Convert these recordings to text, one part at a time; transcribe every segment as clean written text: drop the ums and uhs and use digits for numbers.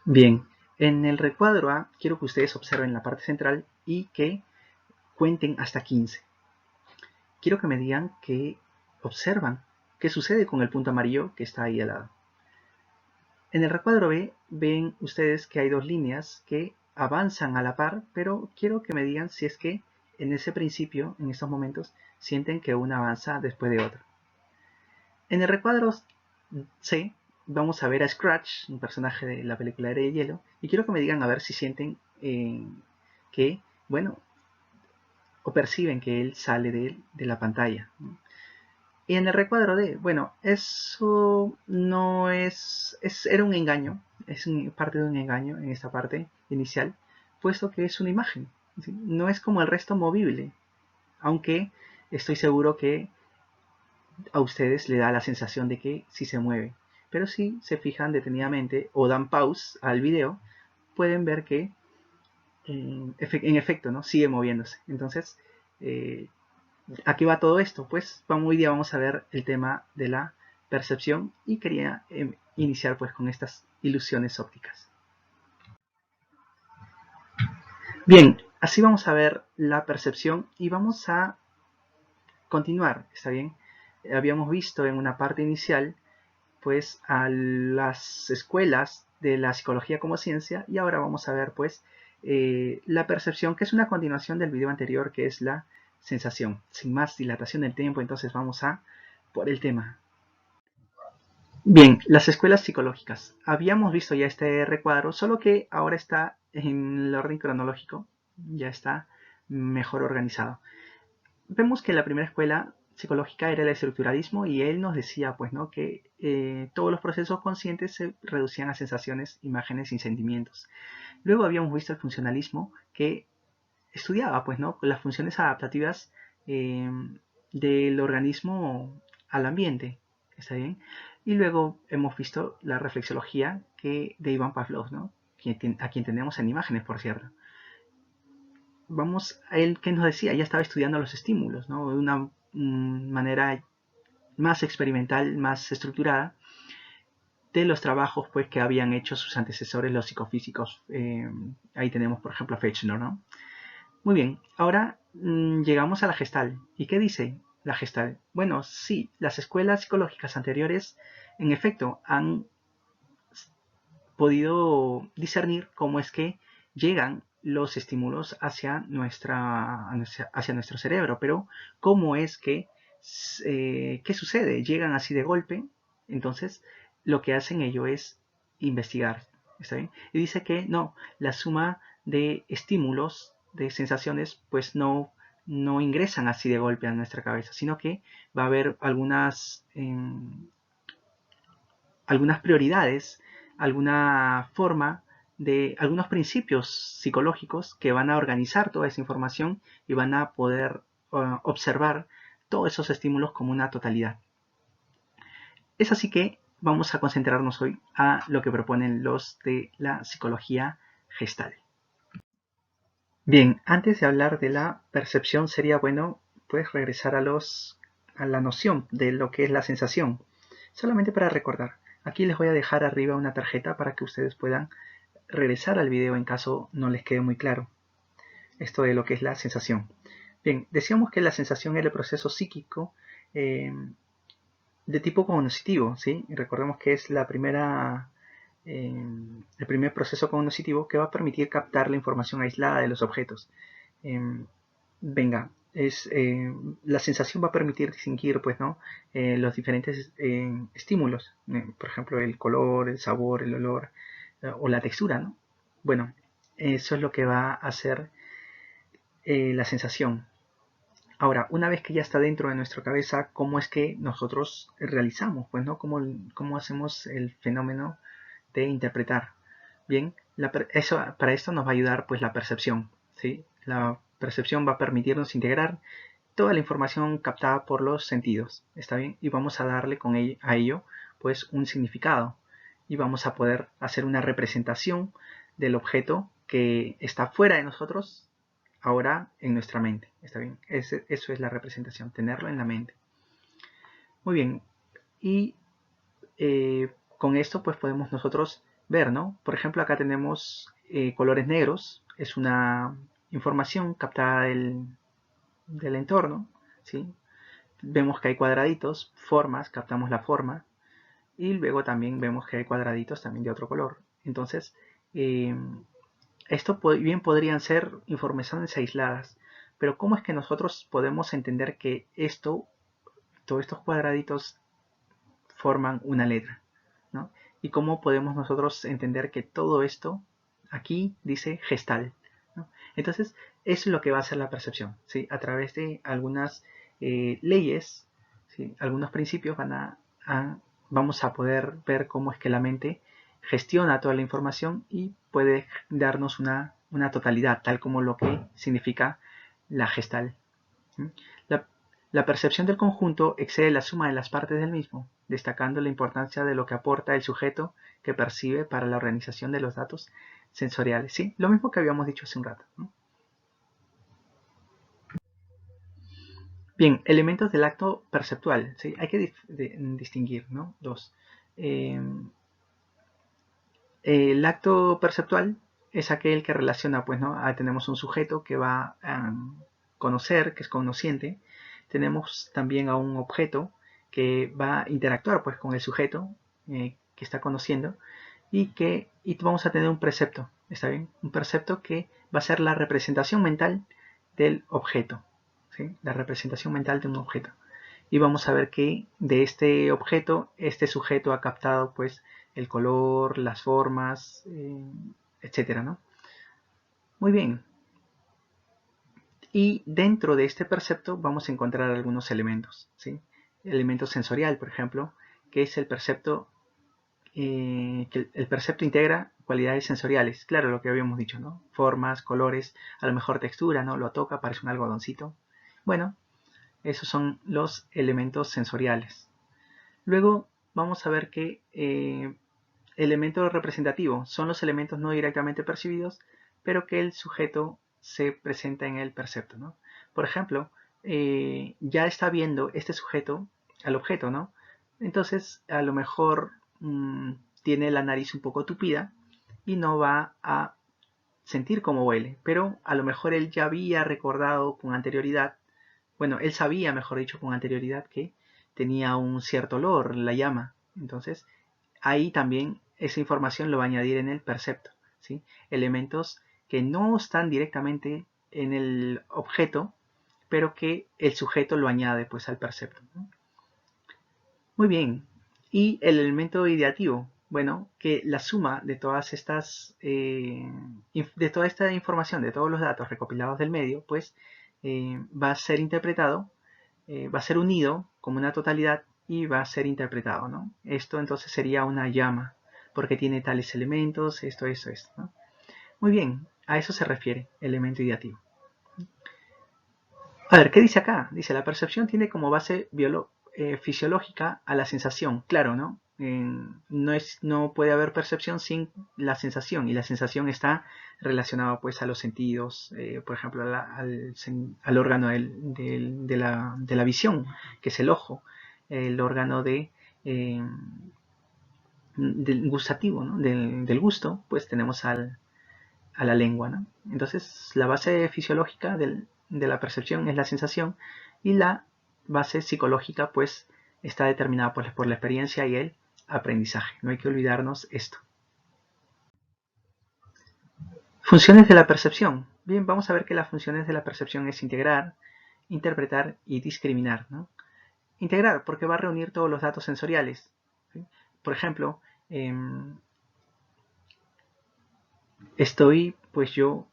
Bien, en el recuadro A quiero que ustedes observen la parte central y que cuenten hasta 15. Quiero que me digan que observan qué sucede con el punto amarillo que está ahí al lado. En el recuadro B ven ustedes que hay dos líneas que avanzan a la par, pero quiero que me digan si es que en ese principio, en estos momentos, sienten que una avanza después de otra. En el recuadro C vamos a ver a Scratch, un personaje de la película Era de Hielo, y quiero que me digan a ver si sienten que, bueno, o perciben que él sale de la pantalla. Y en el recuadro D, bueno, eso no era un engaño, parte de un engaño en esta parte inicial, puesto que es una imagen, ¿sí? No es como el resto movible, aunque estoy seguro que a ustedes le da la sensación de que sí se mueve. Pero si se fijan detenidamente o dan pause al video, pueden ver que en efecto, ¿no? Sigue moviéndose. Entonces, eh, ¿a qué va todo esto? Pues hoy día vamos a ver el tema de la percepción y quería iniciar pues con estas ilusiones ópticas. Bien, así vamos a ver la percepción y vamos a continuar, ¿está bien? Habíamos visto en una parte inicial pues a las escuelas de la psicología como ciencia y ahora vamos a ver pues la percepción, que es una continuación del video anterior, que es la sensación. Sin más dilatación del tiempo, entonces vamos a por el tema. Bien, las escuelas psicológicas. Habíamos visto ya este recuadro, solo que ahora está en el orden cronológico, ya está mejor organizado. Vemos que la primera escuela psicológica era el estructuralismo y él nos decía pues, ¿no? que todos los procesos conscientes se reducían a sensaciones, imágenes y sentimientos. Luego habíamos visto el funcionalismo que estudiaba pues, ¿no? las funciones adaptativas eh, del organismo al ambiente. ¿Está bien? Y luego hemos visto la reflexología de Iván Pavlov, ¿no? A quien tenemos en imágenes, por cierto. Vamos a él que nos decía, ya estaba estudiando los estímulos, ¿no? De una manera más experimental, más estructurada, de los trabajos pues, que habían hecho sus antecesores, los psicofísicos. Ahí tenemos, por ejemplo, a Fechner, ¿no? Muy bien, ahora llegamos a la Gestalt. ¿Y qué dice la Gestalt? Bueno, sí, las escuelas psicológicas anteriores, en efecto, han podido discernir cómo es que llegan los estímulos hacia nuestro cerebro, pero cómo es que, ¿qué sucede? Llegan así de golpe, entonces lo que hacen ellos es investigar, ¿está bien? Y dice que no, la suma de estímulos, de sensaciones, pues no ingresan así de golpe a nuestra cabeza, sino que va a haber algunas prioridades, alguna forma de algunos principios psicológicos que van a organizar toda esa información y van a poder observar todos esos estímulos como una totalidad. Es así que vamos a concentrarnos hoy a lo que proponen los de la psicología gestal. Bien, antes de hablar de la percepción sería bueno pues regresar a la noción de lo que es la sensación. Solamente para recordar, aquí les voy a dejar arriba una tarjeta para que ustedes puedan regresar al video en caso no les quede muy claro esto de lo que es la sensación. Bien, decíamos que la sensación era el proceso psíquico de tipo cognoscitivo, ¿sí? Y recordemos que es el primer proceso cognoscitivo que va a permitir captar la información aislada de los objetos. Venga, la sensación va a permitir distinguir pues, ¿no? Los diferentes estímulos, por ejemplo el color, el sabor, el olor o la textura, ¿no? Bueno, eso es lo que va a hacer la sensación. Ahora, una vez que ya está dentro de nuestra cabeza, ¿cómo es que nosotros realizamos? Pues, ¿no? ¿Cómo hacemos el fenómeno de interpretar? Bien, para esto nos va a ayudar pues la percepción, ¿sí? La percepción va a permitirnos integrar toda la información captada por los sentidos, ¿está bien? Y vamos a darle a ello pues un significado y vamos a poder hacer una representación del objeto que está fuera de nosotros ahora en nuestra mente, ¿está bien? Eso es la representación, tenerlo en la mente. Muy bien, y con esto pues podemos nosotros ver, ¿no? Por ejemplo, acá tenemos colores negros, es una información captada del entorno, ¿sí? Vemos que hay cuadraditos, formas, captamos la forma, y luego también vemos que hay cuadraditos también de otro color. Entonces, eh, esto bien podrían ser informaciones aisladas, pero ¿cómo es que nosotros podemos entender que todos estos cuadraditos forman una letra, ¿no? Y cómo podemos nosotros entender que todo esto aquí dice gestal, ¿no? Entonces, eso es lo que va a hacer la percepción, ¿sí? A través de algunas leyes, ¿sí? Algunos principios vamos a poder ver cómo es que la mente gestiona toda la información y puede darnos una totalidad, tal como lo que significa la gestal. La, la percepción del conjunto excede la suma de las partes del mismo, destacando la importancia de lo que aporta el sujeto que percibe para la organización de los datos sensoriales. ¿Sí? Lo mismo que habíamos dicho hace un rato, ¿no? Bien, elementos del acto perceptual. ¿Sí? Hay que distinguir, ¿no? Dos. Eh, el acto perceptual es aquel que relaciona, pues, ¿no? Tenemos un sujeto que va a conocer, que es consciente. Tenemos también a un objeto que va a interactuar, pues, con el sujeto que está conociendo y vamos a tener un precepto, ¿está bien? Un precepto que va a ser la representación mental del objeto, ¿sí? La representación mental de un objeto. Y vamos a ver que de este objeto, este sujeto ha captado pues el color, las formas, etcétera, ¿no? Muy bien. Y dentro de este percepto vamos a encontrar algunos elementos, ¿sí? El elemento sensorial, por ejemplo, que es el percepto que el percepto integra cualidades sensoriales, claro, lo que habíamos dicho, ¿no? Formas, colores, a lo mejor textura, ¿no? Lo toca, parece un algodoncito. Bueno, esos son los elementos sensoriales. Luego vamos a ver que elementos representativos son los elementos no directamente percibidos, pero que el sujeto se presenta en el percepto, ¿no? Por ejemplo, ya está viendo este sujeto al objeto, ¿no? Entonces, a lo mejor tiene la nariz un poco tupida y no va a sentir cómo huele, pero a lo mejor él ya había recordado con anterioridad, bueno, él sabía, mejor dicho, con anterioridad que tenía un cierto olor, la llama. Entonces, ahí también esa información lo va a añadir en el percepto, ¿sí? Elementos que no están directamente en el objeto, pero que el sujeto lo añade pues al percepto, ¿no? Muy bien. Y el elemento ideativo, bueno, que la suma de todas estas, de toda esta información, de todos los datos recopilados del medio, pues va a ser interpretado, va a ser unido como una totalidad y va a ser interpretado, ¿no? Esto entonces sería una llama, porque tiene tales elementos, esto, ¿no? Muy bien, a eso se refiere elemento ideativo. A ver, ¿qué dice acá? Dice, la percepción tiene como base fisiológica a la sensación. Claro, ¿no? No puede haber percepción sin la sensación, y la sensación está relacionada pues a los sentidos, por ejemplo, al órgano de la visión, que es el ojo, el órgano del gustativo, ¿no? Del gusto, pues tenemos a la lengua, ¿no? Entonces, la base fisiológica de la percepción es la sensación y la base psicológica, pues, está determinada por la experiencia y el aprendizaje. No hay que olvidarnos esto. Funciones de la percepción. Bien, vamos a ver que las funciones de la percepción es integrar, interpretar y discriminar, ¿no? Integrar, porque va a reunir todos los datos sensoriales, ¿sí? Por ejemplo, estoy pues yo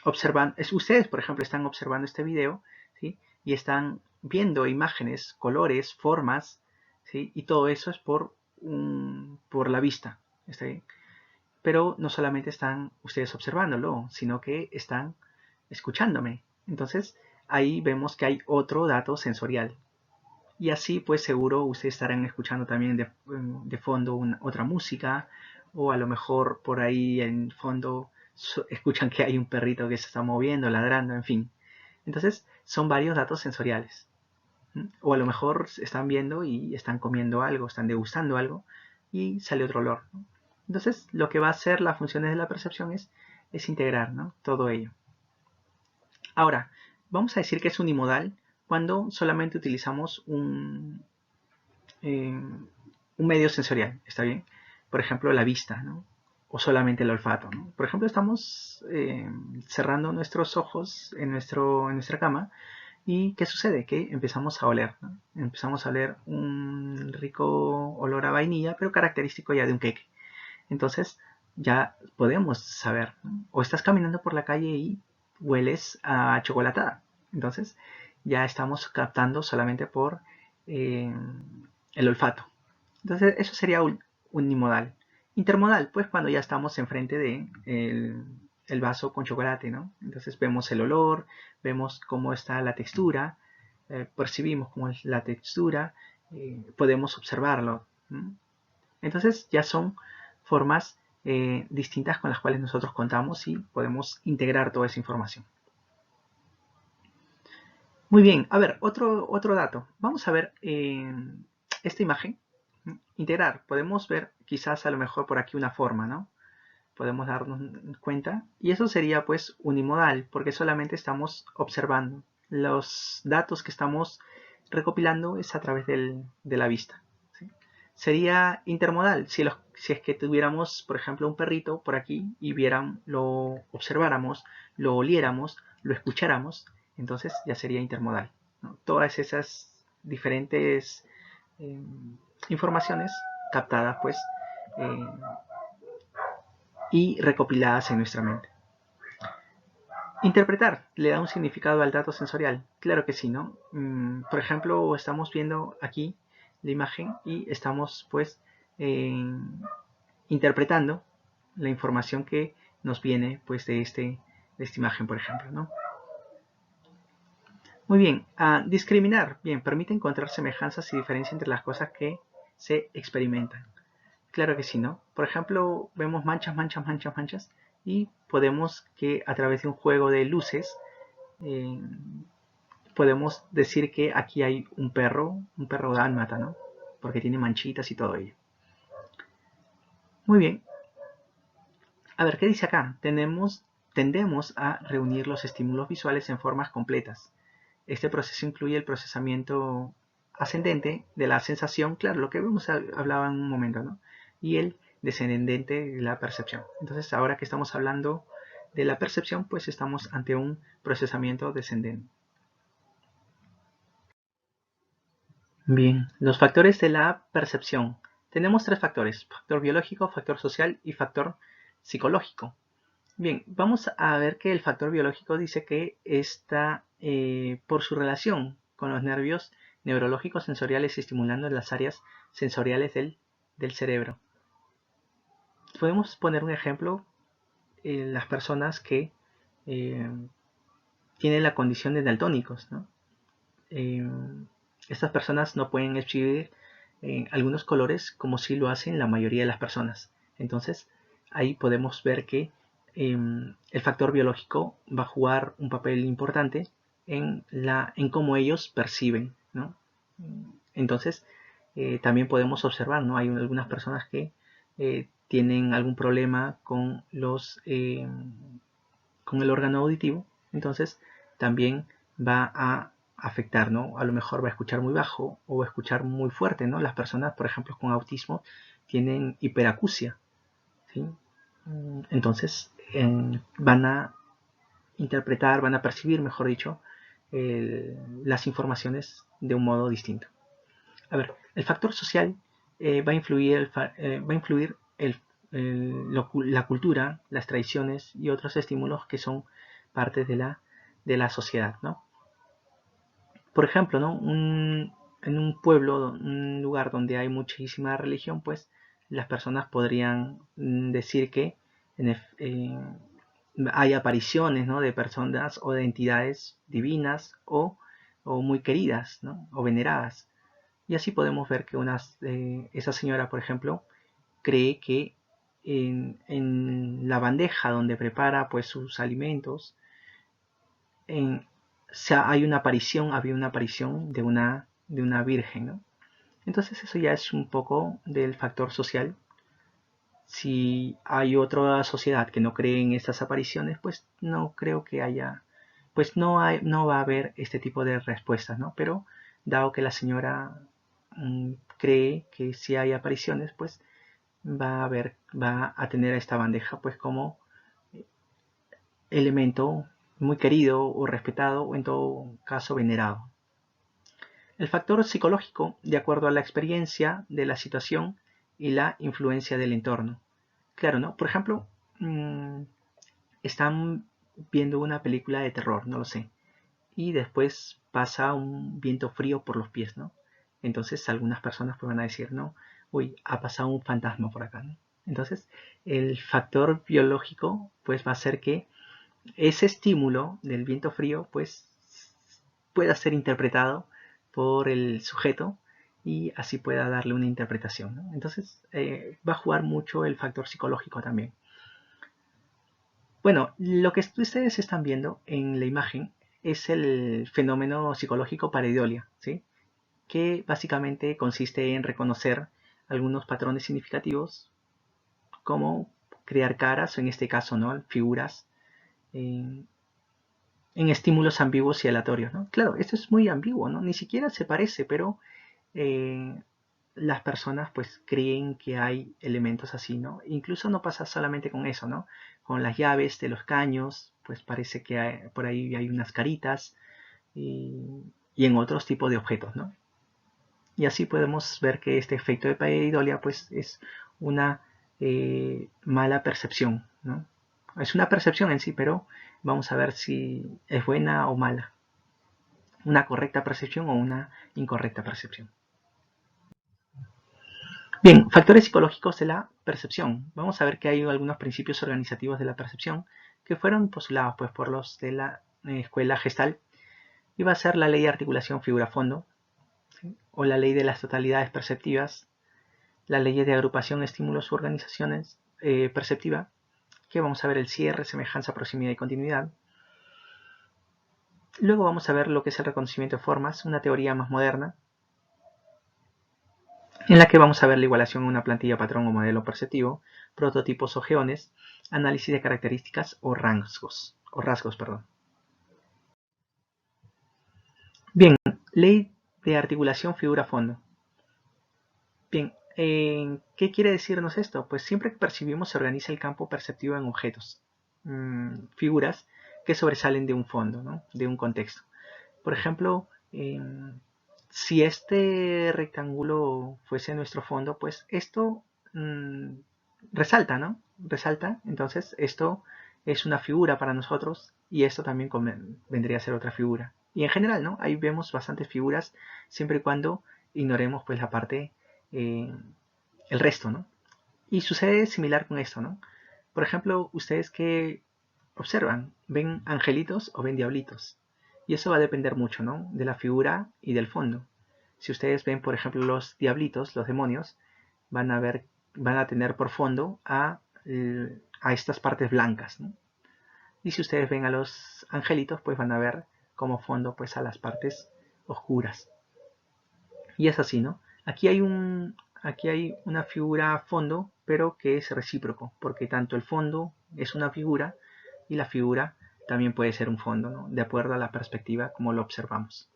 observando, ustedes por ejemplo están observando este video, ¿sí? Y están viendo imágenes, colores, formas, ¿sí? Y todo eso es por la vista, ¿está bien? Pero no solamente están ustedes observándolo, sino que están escuchándome. Entonces ahí vemos que hay otro dato sensorial. Y así pues seguro ustedes estarán escuchando también de fondo otra música, o a lo mejor por ahí en fondo escuchan que hay un perrito que se está moviendo, ladrando, en fin. Entonces son varios datos sensoriales. O a lo mejor están viendo y están comiendo algo, están degustando algo y sale otro olor, ¿no? Entonces, lo que va a hacer las funciones de la percepción es integrar, ¿no?, todo ello. Ahora, vamos a decir que es unimodal cuando solamente utilizamos un medio sensorial, ¿está bien? Por ejemplo, la vista, ¿no?, o solamente el olfato, ¿no? Por ejemplo, estamos cerrando nuestros ojos en nuestra cama y ¿qué sucede? Que empezamos a oler, ¿no? Empezamos a oler un rico olor a vainilla, pero característico ya de un queque. Entonces ya podemos saber, ¿no? O estás caminando por la calle y hueles a chocolatada. Entonces ya estamos captando solamente por el olfato. Entonces eso sería unimodal. Intermodal, pues cuando ya estamos enfrente de el vaso con chocolate, ¿no? Entonces vemos el olor, vemos cómo está la textura, percibimos cómo es la textura, podemos observarlo, ¿no? Entonces ya son formas distintas con las cuales nosotros contamos y podemos integrar toda esa información. Muy bien, a ver, otro dato. Vamos a ver esta imagen. Integrar, podemos ver quizás a lo mejor por aquí una forma, ¿no? Podemos darnos cuenta. Y eso sería pues unimodal, porque solamente estamos observando. Los datos que estamos recopilando es a través de la vista, ¿sí? Sería intermodal, si es que tuviéramos, por ejemplo, un perrito por aquí y lo observáramos, lo oliéramos, lo escucháramos, entonces ya sería intermodal, ¿no? Todas esas diferentes eh, informaciones captadas pues eh, y recopiladas en nuestra mente. Interpretar, ¿le da un significado al dato sensorial? Claro que sí, ¿no? Por ejemplo, estamos viendo aquí la imagen y estamos pues eh, interpretando la información que nos viene pues de esta imagen, por ejemplo, ¿no? Muy bien, discriminar. Bien, permite encontrar semejanzas y diferencias entre las cosas que se experimentan. Claro que sí, ¿no? Por ejemplo, vemos manchas, manchas, manchas, manchas y podemos que a través de un juego de luces eh, podemos decir que aquí hay un perro dálmata, ¿no? Porque tiene manchitas y todo ello. Muy bien. A ver, ¿qué dice acá? Tendemos a reunir los estímulos visuales en formas completas. Este proceso incluye el procesamiento ascendente de la sensación, claro, lo que hemos hablado en un momento, ¿no? Y el descendente de la percepción. Entonces, ahora que estamos hablando de la percepción, pues estamos ante un procesamiento descendente. Bien, los factores de la percepción. Tenemos tres factores: factor biológico, factor social y factor psicológico. Bien, vamos a ver que el factor biológico dice que está por su relación con los nervios neurológicos sensoriales estimulando las áreas sensoriales del cerebro. Podemos poner un ejemplo: las personas que eh, tienen la condición de daltónicos, ¿no? Estas personas no pueden exhibir algunos colores como si lo hacen la mayoría de las personas. Entonces, ahí podemos ver que el factor biológico va a jugar un papel importante en cómo ellos perciben, ¿no? Entonces, también podemos observar, ¿no? Hay algunas personas que tienen algún problema con el órgano auditivo, entonces también va a afectar, ¿no? A lo mejor va a escuchar muy bajo o va a escuchar muy fuerte, ¿no? Las personas, por ejemplo, con autismo tienen hiperacusia, ¿sí? Entonces van a interpretar, van a percibir, mejor dicho, las informaciones de un modo distinto. A ver, el factor social va a influir, la cultura, las tradiciones y otros estímulos que son parte de la sociedad, ¿no? Por ejemplo, ¿no? En un pueblo, un lugar donde hay muchísima religión, pues las personas podrían decir que hay apariciones, ¿no?, de personas o de entidades divinas o muy queridas, ¿no?, o veneradas. Y así podemos ver que esa señora, por ejemplo, cree que en la bandeja donde prepara pues sus alimentos, había una aparición de una virgen, ¿no? Entonces eso ya es un poco del factor social. Si hay otra sociedad que no cree en estas apariciones, pues no creo que haya, pues no va a haber este tipo de respuestas, ¿no? Pero dado que la señora cree que si hay apariciones, pues va a tener esta bandeja pues como elemento muy querido o respetado o en todo caso venerado. El factor psicológico, de acuerdo a la experiencia de la situación y la influencia del entorno. Claro, ¿no? Por ejemplo, están viendo una película de terror, no lo sé, y después pasa un viento frío por los pies, ¿no? Entonces algunas personas pues van a decir, no, uy, ha pasado un fantasma por acá, ¿no? Entonces el factor biológico pues va a hacer que ese estímulo del viento frío pues pueda ser interpretado por el sujeto y así pueda darle una interpretación, ¿no? Entonces va a jugar mucho el factor psicológico también. Bueno, lo que ustedes están viendo en la imagen es el fenómeno psicológico pareidolia, ¿sí? Que básicamente consiste en reconocer algunos patrones significativos como crear caras, o en este caso, ¿no? Figuras en, en estímulos ambiguos y aleatorios, ¿no? Claro, esto es muy ambiguo, ¿no? Ni siquiera se parece, pero eh, las personas pues creen que hay elementos así, ¿no? Incluso no pasa solamente con eso, ¿no? Con las llaves de los caños, pues parece que por ahí hay unas caritas y en otros tipos de objetos, ¿no? Y así podemos ver que este efecto de pareidolia pues es una mala percepción, ¿no? Es una percepción en sí, pero vamos a ver si es buena o mala. Una correcta percepción o una incorrecta percepción. Bien, factores psicológicos de la percepción. Vamos a ver que hay algunos principios organizativos de la percepción que fueron postulados pues, por los de la escuela Gestalt. Y va a ser la ley de articulación figura-fondo, ¿sí? O la ley de las totalidades perceptivas, la ley de agrupación, estímulos u organizaciones perceptiva, que vamos a ver el cierre, semejanza, proximidad y continuidad. Luego vamos a ver lo que es el reconocimiento de formas, una teoría más moderna, en la que vamos a ver la igualación en una plantilla patrón o modelo perceptivo, prototipos o geones, análisis de características o rasgos. Bien, ley de articulación figura-fondo. Bien, ¿qué quiere decirnos esto? Pues siempre que percibimos se organiza el campo perceptivo en objetos, figuras que sobresalen de un fondo, ¿no? De un contexto. Por ejemplo, si este rectángulo fuese nuestro fondo, pues esto resalta, ¿no? Resalta, entonces esto es una figura para nosotros y esto también vendría a ser otra figura. Y en general, ¿no? Ahí vemos bastantes figuras siempre y cuando ignoremos pues la parte, eh, el resto, ¿no? Y sucede similar con esto, ¿no? Por ejemplo, ustedes que observan, ¿ven angelitos o ven diablitos? Y eso va a depender mucho, ¿no? De la figura y del fondo. Si ustedes ven, por ejemplo, los diablitos, los demonios, van a tener por fondo a estas partes blancas, ¿no? Y si ustedes ven a los angelitos, pues van a ver como fondo pues a las partes oscuras. Y es así, ¿no? Aquí hay una figura fondo, pero que es recíproco, porque tanto el fondo es una figura y la figura también puede ser un fondo, ¿no? De acuerdo a la perspectiva como lo observamos.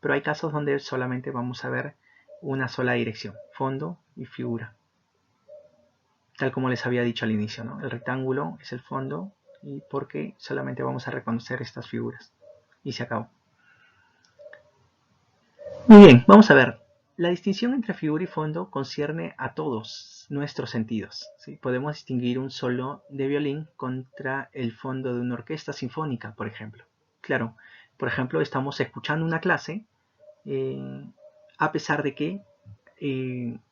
Pero hay casos donde solamente vamos a ver una sola dirección, fondo y figura. Tal como les había dicho al inicio, ¿no? El rectángulo es el fondo y porque solamente vamos a reconocer estas figuras. Y se acabó. Muy bien, vamos a ver. La distinción entre figura y fondo concierne a todos nuestros sentidos, ¿sí? Podemos distinguir un solo de violín contra el fondo de una orquesta sinfónica, por ejemplo. Claro, por ejemplo, estamos escuchando una clase eh, a pesar de que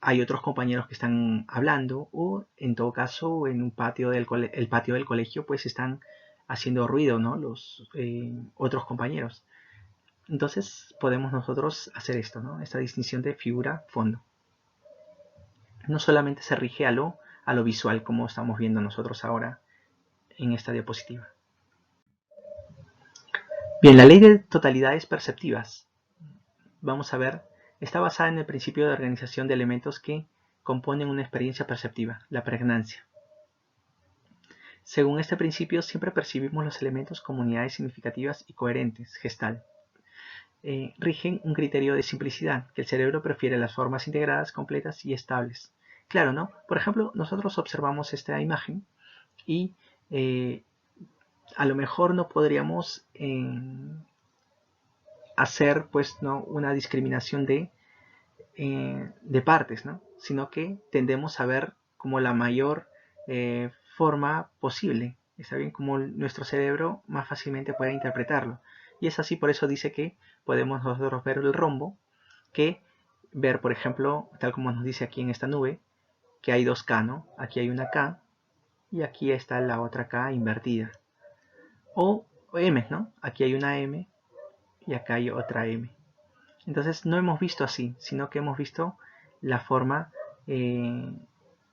hay otros compañeros que están hablando o en todo caso en un patio el patio del colegio pues están haciendo ruido, ¿no? Los otros compañeros. Entonces podemos nosotros hacer esto, ¿no? Esta distinción de figura-fondo. No solamente se rige a lo visual como estamos viendo nosotros ahora en esta diapositiva. Bien, la ley de totalidades perceptivas, vamos a ver, está basada en el principio de organización de elementos que componen una experiencia perceptiva, la pregnancia. Según este principio, siempre percibimos los elementos como unidades significativas y coherentes, gestal. Rigen un criterio de simplicidad, que el cerebro prefiere las formas integradas, completas y estables. Claro, ¿no? Por ejemplo, nosotros observamos esta imagen y a lo mejor no podríamos hacer pues, ¿no? una discriminación de partes, ¿no? Sino que tendemos a ver como la mayor forma posible, ¿está bien? Como nuestro cerebro más fácilmente puede interpretarlo. Y es así, por eso dice que podemos nosotros ver el rombo, que ver, por ejemplo, tal como nos dice aquí en esta nube, que hay dos K, ¿no? Aquí hay una K y aquí está la otra K invertida. O M, ¿no? Aquí hay una M y acá hay otra M. Entonces no hemos visto así, sino que hemos visto la forma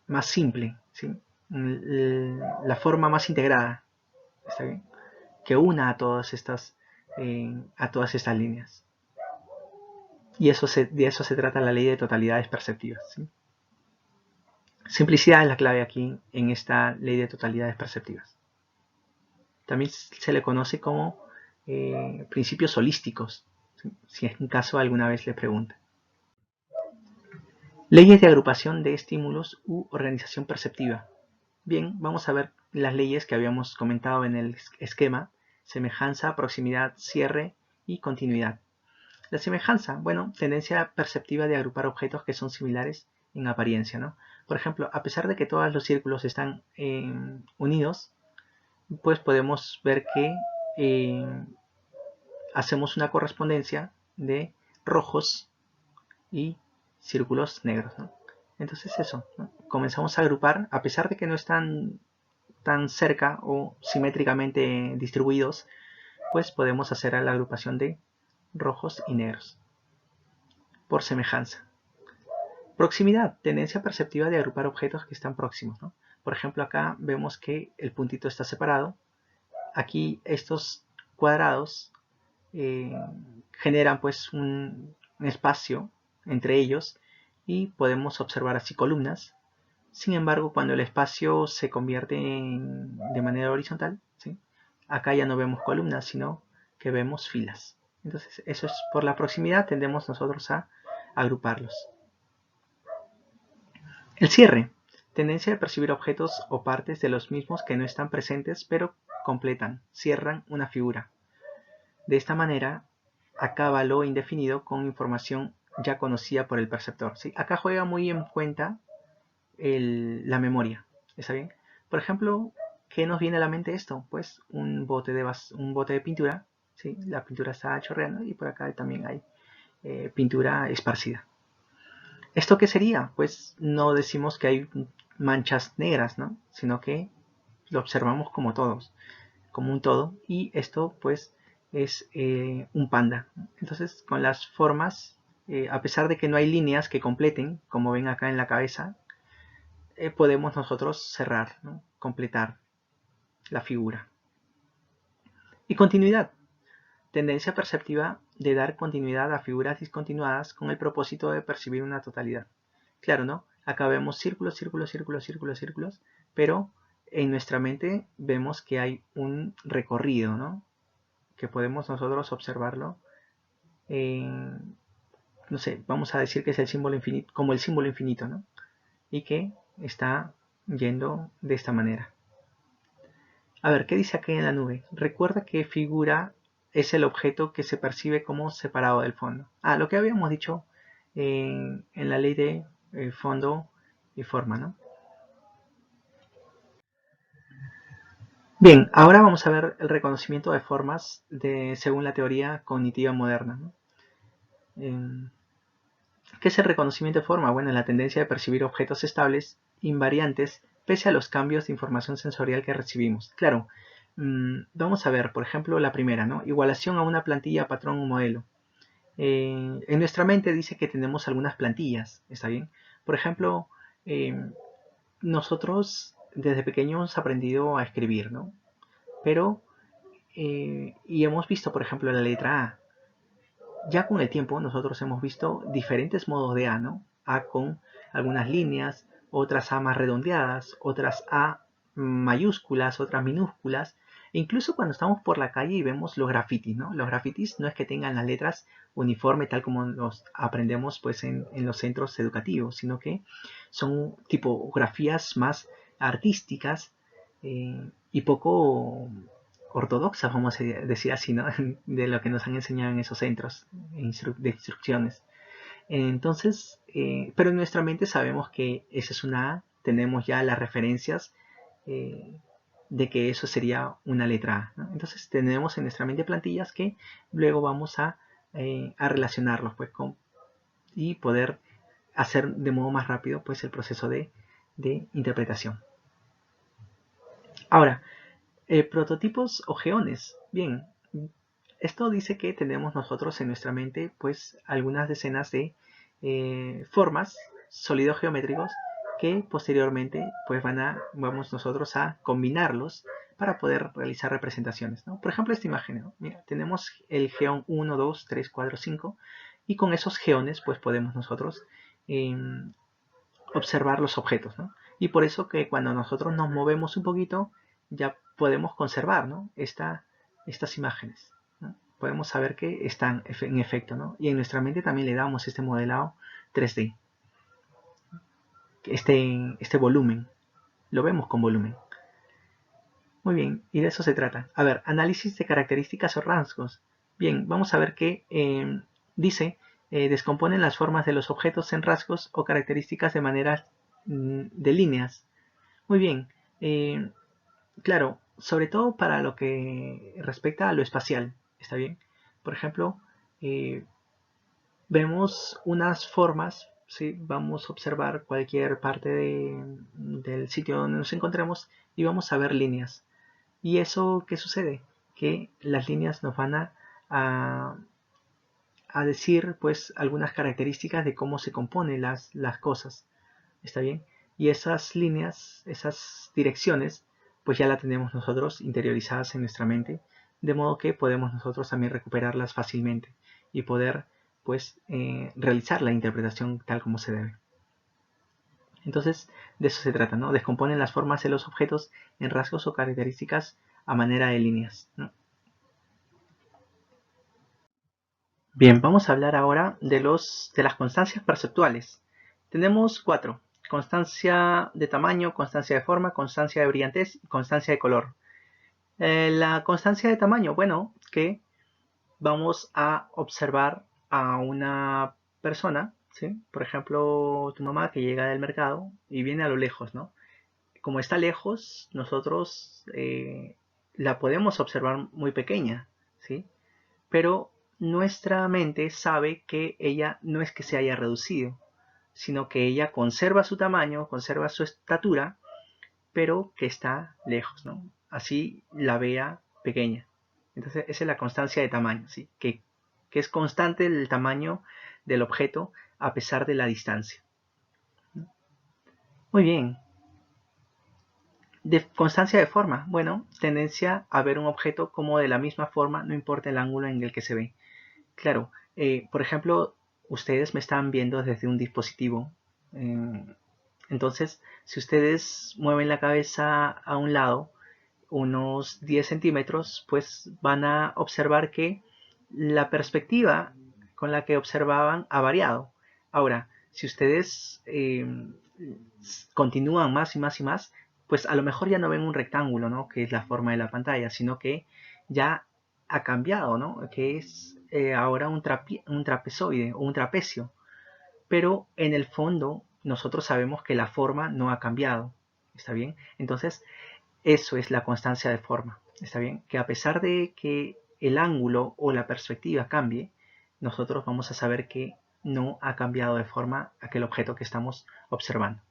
más simple, ¿sí? La forma más integrada, ¿está bien? Que una a todas estas líneas. Y de eso se trata la ley de totalidades perceptivas, ¿sí? Simplicidad es la clave aquí en esta ley de totalidades perceptivas. También se le conoce como principios holísticos, ¿sí? Si en caso alguna vez le preguntan. Leyes de agrupación de estímulos u organización perceptiva. Bien, vamos a ver las leyes que habíamos comentado en el esquema: semejanza, proximidad, cierre y continuidad. La semejanza, bueno, tendencia perceptiva de agrupar objetos que son similares en apariencia, ¿no? Por ejemplo, a pesar de que todos los círculos están unidos, pues podemos ver que hacemos una correspondencia de rojos y círculos negros, ¿no? Entonces eso, ¿no? Comenzamos a agrupar, a pesar de que no están tan cerca o simétricamente distribuidos, pues podemos hacer la agrupación de rojos y negros por semejanza. Proximidad, tendencia perceptiva de agrupar objetos que están próximos, ¿no? Por ejemplo, acá vemos que el puntito está separado. Aquí estos cuadrados generan pues un espacio entre ellos y podemos observar así columnas. Sin embargo, cuando el espacio se convierte de manera horizontal, ¿sí? Acá ya no vemos columnas, sino que vemos filas. Entonces, eso es por la proximidad, tendemos nosotros a agruparlos. El cierre, tendencia de percibir objetos o partes de los mismos que no están presentes, pero completan, cierran una figura. De esta manera, acaba lo indefinido con información ya conocida por el perceptor, ¿sí? Acá juega muy en cuenta la memoria, ¿está bien? Por ejemplo, ¿qué nos viene a la mente esto? Pues un bote de pintura, ¿sí? La pintura está chorreando y por acá también hay pintura esparcida. ¿Esto qué sería? Pues no decimos que hay manchas negras, ¿no? Sino que lo observamos como todos, como un todo, y esto pues es un panda. Entonces, con las formas, a pesar de que no hay líneas que completen, como ven acá en la cabeza, podemos nosotros cerrar, ¿no? Completar la figura. Y continuidad, tendencia perceptiva de dar continuidad a figuras discontinuadas con el propósito de percibir una totalidad. Claro, ¿no? Acá vemos círculos, círculos, círculos, círculos, círculos, pero en nuestra mente vemos que hay un recorrido, ¿no? Que podemos nosotros observarlo no sé, vamos a decir que es el símbolo infinito, como el símbolo infinito, ¿no? Y que está yendo de esta manera. A ver, ¿qué dice aquí en la nube? Recuerda que figura es el objeto que se percibe como separado del fondo. Ah, lo que habíamos dicho en la ley de fondo y forma, ¿no? Bien, ahora vamos a ver el reconocimiento de formas según la teoría cognitiva moderna, ¿no? ¿Qué es el reconocimiento de forma? Bueno, la tendencia de percibir objetos estables, invariantes, pese a los cambios de información sensorial que recibimos. Claro, vamos a ver, por ejemplo, la primera, ¿no? Igualación a una plantilla, patrón o modelo. En nuestra mente dice que tenemos algunas plantillas, ¿está bien? Por ejemplo, nosotros desde pequeños hemos aprendido a escribir, ¿no? Pero, y hemos visto, por ejemplo, la letra A. Ya con el tiempo nosotros hemos visto diferentes modos de A, ¿no? A con algunas líneas, otras A más redondeadas, otras A mayúsculas, otras minúsculas. E incluso cuando estamos por la calle y vemos los grafitis, ¿no? Los grafitis no es que tengan las letras uniforme tal como los aprendemos pues en los centros educativos, sino que son tipografías más artísticas y poco ortodoxas, vamos a decir así, ¿no? De lo que nos han enseñado en esos centros de instrucciones. Entonces, pero en nuestra mente sabemos que esa es una A, tenemos ya las referencias de que eso sería una letra A, ¿no? Entonces tenemos en nuestra mente plantillas que luego vamos a relacionarlos pues y poder hacer de modo más rápido pues el proceso de interpretación. Ahora, prototipos o geones. Bien, esto dice que tenemos nosotros en nuestra mente pues algunas decenas de formas sólidos geométricos que posteriormente pues vamos nosotros a combinarlos para poder realizar representaciones, ¿no? Por ejemplo, esta imagen, ¿no? Mira, tenemos el geón 1, 2, 3, 4, 5 y con esos geones pues podemos nosotros observar los objetos, ¿no? Y por eso que cuando nosotros nos movemos un poquito ya podemos conservar, ¿no? estas imágenes, ¿no? Podemos saber que están en efecto, ¿no? Y en nuestra mente también le damos este modelado 3D, este volumen, lo vemos con volumen. Muy bien, y de eso se trata. A ver, análisis de características o rasgos. Bien, vamos a ver que dice, descomponen las formas de los objetos en rasgos o características de manera de líneas. Muy bien, claro, sobre todo para lo que respecta a lo espacial, ¿está bien? Por ejemplo, vemos unas formas, ¿sí? Vamos a observar cualquier parte del sitio donde nos encontremos y vamos a ver líneas. ¿Y eso qué sucede? Que las líneas nos van a decir pues algunas características de cómo se componen las cosas. ¿Está bien? Y esas líneas, esas direcciones, pues ya las tenemos nosotros interiorizadas en nuestra mente, de modo que podemos nosotros también recuperarlas fácilmente y poder pues realizar la interpretación tal como se debe. Entonces, de eso se trata, ¿no? Descomponen las formas de los objetos en rasgos o características a manera de líneas, ¿no? Bien, vamos a hablar ahora de las constancias perceptuales. Tenemos 4. Constancia de tamaño, constancia de forma, constancia de brillantez y constancia de color. La constancia de tamaño, bueno, que vamos a observar a una persona, ¿sí? Por ejemplo, tu mamá que llega del mercado y viene a lo lejos, ¿no? Como está lejos, nosotros la podemos observar muy pequeña, ¿sí? Pero nuestra mente sabe que ella no es que se haya reducido, sino que ella conserva su tamaño, conserva su estatura, pero que está lejos, ¿no? Así la vea pequeña. Entonces, esa es la constancia de tamaño, ¿sí? Que es constante el tamaño del objeto a pesar de la distancia. Muy bien. De constancia de forma, bueno, tendencia a ver un objeto como de la misma forma, no importa el ángulo en el que se ve. Claro, por ejemplo, ustedes me están viendo desde un dispositivo. Entonces, si ustedes mueven la cabeza a un lado, unos 10 centímetros, pues van a observar que la perspectiva con la que observaban ha variado. Ahora, si ustedes continúan más y más y más, pues a lo mejor ya no ven un rectángulo, ¿no? Que es la forma de la pantalla, sino que ya ha cambiado, ¿no? Que es ahora un trapezoide o un trapecio. Pero en el fondo nosotros sabemos que la forma no ha cambiado. ¿Está bien? Entonces, eso es la constancia de forma. ¿Está bien? Que a pesar de que el ángulo o la perspectiva cambie, nosotros vamos a saber que no ha cambiado de forma aquel objeto que estamos observando.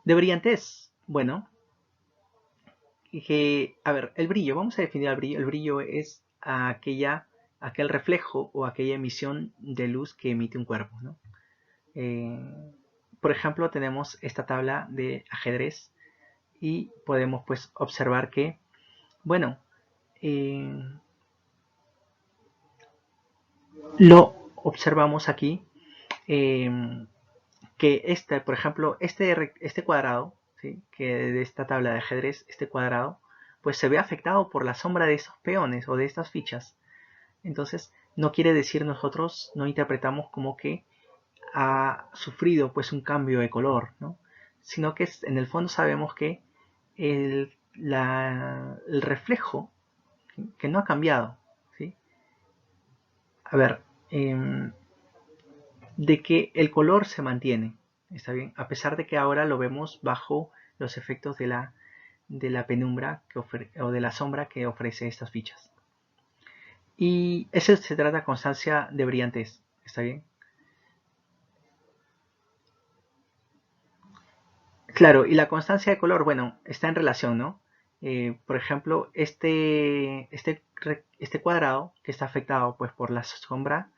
De brillantez, bueno, a ver, el brillo, vamos a definir el brillo. El brillo es aquel reflejo o aquella emisión de luz que emite un cuerpo, ¿no? Por ejemplo, tenemos esta tabla de ajedrez y podemos pues observar que, bueno, lo observamos aquí, que por ejemplo, este cuadrado, ¿sí? Que de esta tabla de ajedrez, este cuadrado, pues se ve afectado por la sombra de estos peones o de estas fichas. Entonces, no quiere decir nosotros, no interpretamos como que ha sufrido pues un cambio de color, ¿no? Sino que en el fondo sabemos que el reflejo, ¿sí? Que no ha cambiado, ¿sí? A ver, de que el color se mantiene, ¿está bien? A pesar de que ahora lo vemos bajo los efectos de la penumbra o de la sombra que ofrece estas fichas. Y eso se trata de constancia de brillantez, ¿está bien? Claro, y la constancia de color, bueno, está en relación, ¿no? Por ejemplo, este cuadrado que está afectado pues, por la sombra,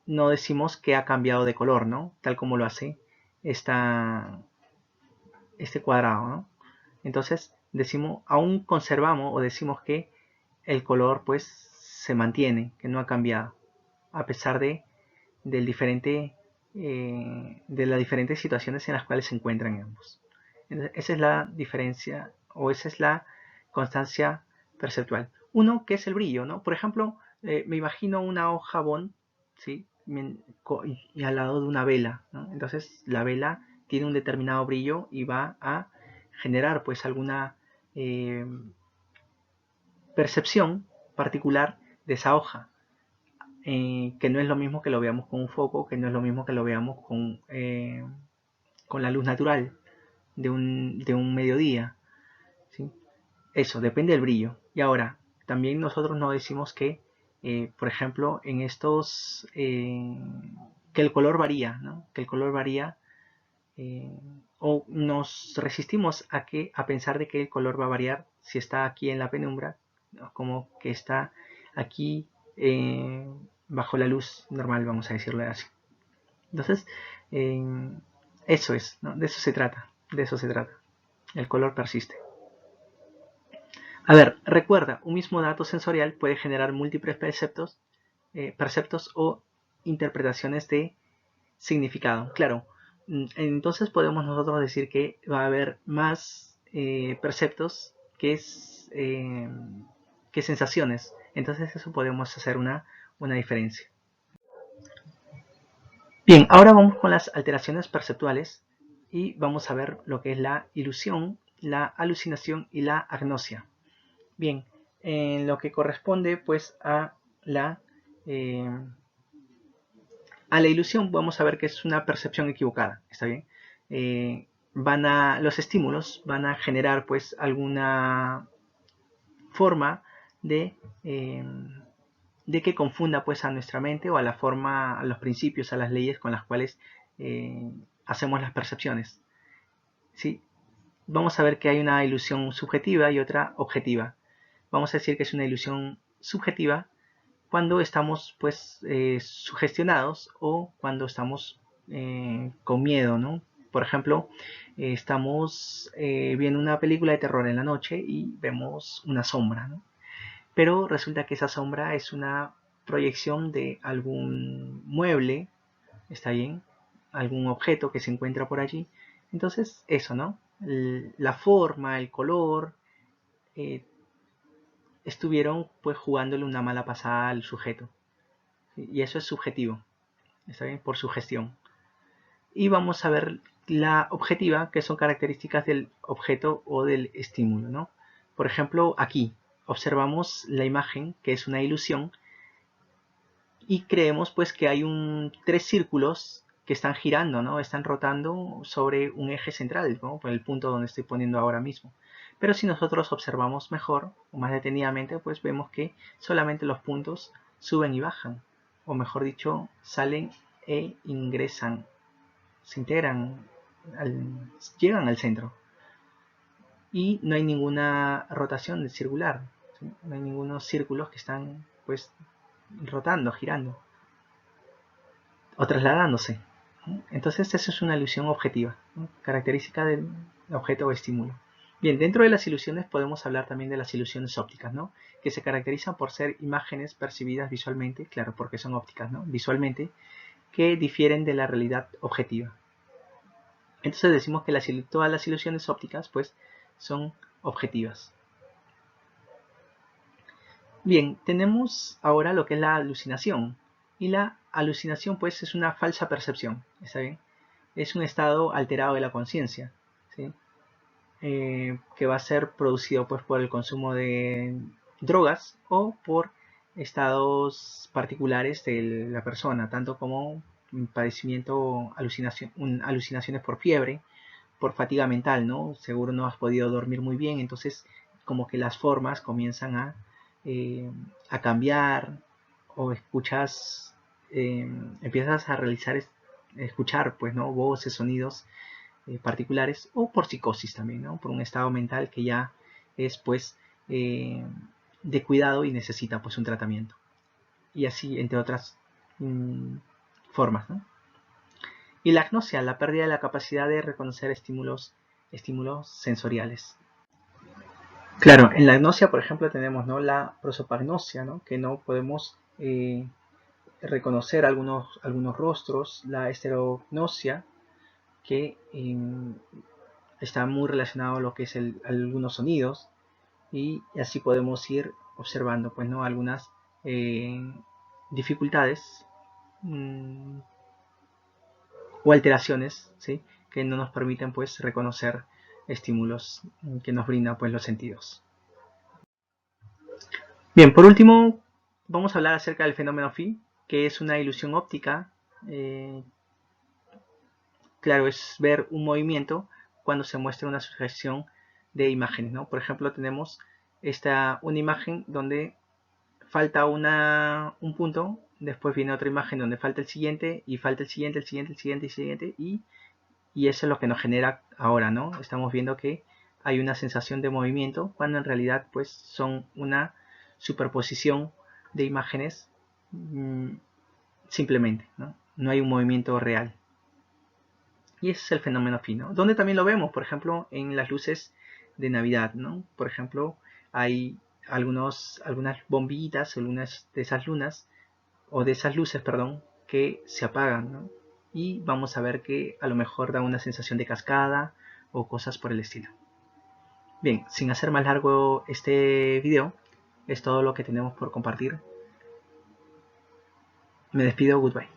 no decimos que ha cambiado de color, ¿no? Tal como lo hace este cuadrado, ¿no? Entonces, aún conservamos o decimos que el color pues se mantiene, que no ha cambiado, a pesar de las diferentes situaciones en las cuales se encuentran ambos. Esa es la diferencia o esa es la constancia perceptual. Uno, que es el brillo, ¿no? Por ejemplo, me imagino una hoja bond, ¿sí? Y al lado de una vela, ¿no? Entonces la vela tiene un determinado brillo y va a generar pues alguna eh, percepción particular de esa hoja. Que no es lo mismo que lo veamos con un foco, que no es lo mismo que lo veamos con la luz natural de un mediodía, ¿sí? Eso, depende del brillo. Y ahora, también nosotros no decimos que, por ejemplo, que el color varía, ¿no? Que el color varía, o nos resistimos a pensar de que el color va a variar si está aquí en la penumbra, ¿no? Como que está aquí bajo la luz normal, vamos a decirlo así. Entonces, eh, eso es, ¿no? De eso se trata, El color persiste. A ver, recuerda, un mismo dato sensorial puede generar múltiples perceptos o interpretaciones de significado. Claro, entonces podemos nosotros decir que va a haber más perceptos que sensaciones. Entonces eso podemos hacer una diferencia. Bien, ahora vamos con las alteraciones perceptuales y vamos a ver lo que es la ilusión, la alucinación y la agnosia. Bien, en lo que corresponde pues eh, a la ilusión, vamos a ver que es una percepción equivocada, ¿está bien? Los estímulos van a generar pues alguna forma eh, de que confunda pues a nuestra mente o a la forma, a los principios, a las leyes con las cuales hacemos las percepciones, ¿sí? Vamos a ver que hay una ilusión subjetiva y otra objetiva. Vamos a decir que es una ilusión subjetiva cuando estamos pues sugestionados o cuando estamos con miedo, ¿no? Por ejemplo, estamos viendo una película de terror en la noche y vemos una sombra, ¿no? Pero resulta que esa sombra es una proyección de algún mueble, ¿está bien? Algún objeto que se encuentra por allí. Entonces, eso, ¿no? La forma, el color, eh, estuvieron pues jugándole una mala pasada al sujeto. Y eso es subjetivo, ¿está bien? Por sugestión. Y vamos a ver la objetiva, que son características del objeto o del estímulo, ¿no? Por ejemplo, aquí observamos la imagen, que es una ilusión, y creemos pues que hay tres círculos que están girando, ¿no? Están rotando sobre un eje central, ¿no? Por el punto donde estoy poniendo ahora mismo. Pero si nosotros observamos mejor o más detenidamente, pues vemos que solamente los puntos suben y bajan, o mejor dicho, salen e ingresan, se integran, llegan al centro. Y no hay ninguna rotación circular, ¿sí? No hay ningunos círculos que están pues rotando, girando o trasladándose. Entonces eso es una ilusión objetiva, ¿no? Característica del objeto o estímulo. Bien, dentro de las ilusiones podemos hablar también de las ilusiones ópticas, ¿no? Que se caracterizan por ser imágenes percibidas visualmente, claro, porque son ópticas, ¿no? Visualmente, que difieren de la realidad objetiva. Entonces decimos que todas las ilusiones ópticas pues son objetivas. Bien, tenemos ahora lo que es la alucinación. Y la alucinación pues es una falsa percepción, ¿está bien? Es un estado alterado de la conciencia, ¿sí? Que va a ser producido pues por el consumo de drogas o por estados particulares de la persona, tanto como padecimiento, alucinaciones por fiebre, por fatiga mental, ¿no? Seguro no has podido dormir muy bien, entonces como que las formas comienzan a cambiar o empiezas a escuchar, pues, ¿no? Voces, sonidos particulares o por psicosis también, ¿no? Por un estado mental que ya es, pues, de cuidado y necesita, pues, un tratamiento. Y así, entre otras formas, ¿no? Y la agnosia, la pérdida de la capacidad de reconocer estímulos sensoriales. Claro, en la agnosia, por ejemplo, tenemos, ¿no?, la prosopagnosia, ¿no?, que no podemos reconocer algunos rostros, la estereognosia, que está muy relacionado a lo que es algunos sonidos, y así podemos ir observando, pues, ¿no?, algunas dificultades o alteraciones, ¿sí?, que no nos permiten, pues, reconocer estímulos que nos brindan, pues, los sentidos. Bien, por último vamos a hablar acerca del fenómeno phi, que es una ilusión óptica. Claro, es ver un movimiento cuando se muestra una sucesión de imágenes, ¿no? Por ejemplo, tenemos una imagen donde falta un punto, después viene otra imagen donde falta el siguiente, y falta el siguiente, el siguiente, el siguiente, el siguiente, y eso es lo que nos genera ahora, ¿no? Estamos viendo que hay una sensación de movimiento, cuando en realidad pues son una superposición de imágenes simplemente, ¿no? No hay un movimiento real. Y ese es el fenómeno phi, ¿no? Donde también lo vemos, por ejemplo, en las luces de Navidad, ¿no? Por ejemplo, hay algunas bombillitas, algunas de esas lunas, o de esas luces, perdón, que se apagan, ¿no? Y vamos a ver que a lo mejor da una sensación de cascada o cosas por el estilo. Bien, sin hacer más largo este video, es todo lo que tenemos por compartir. Me despido, goodbye.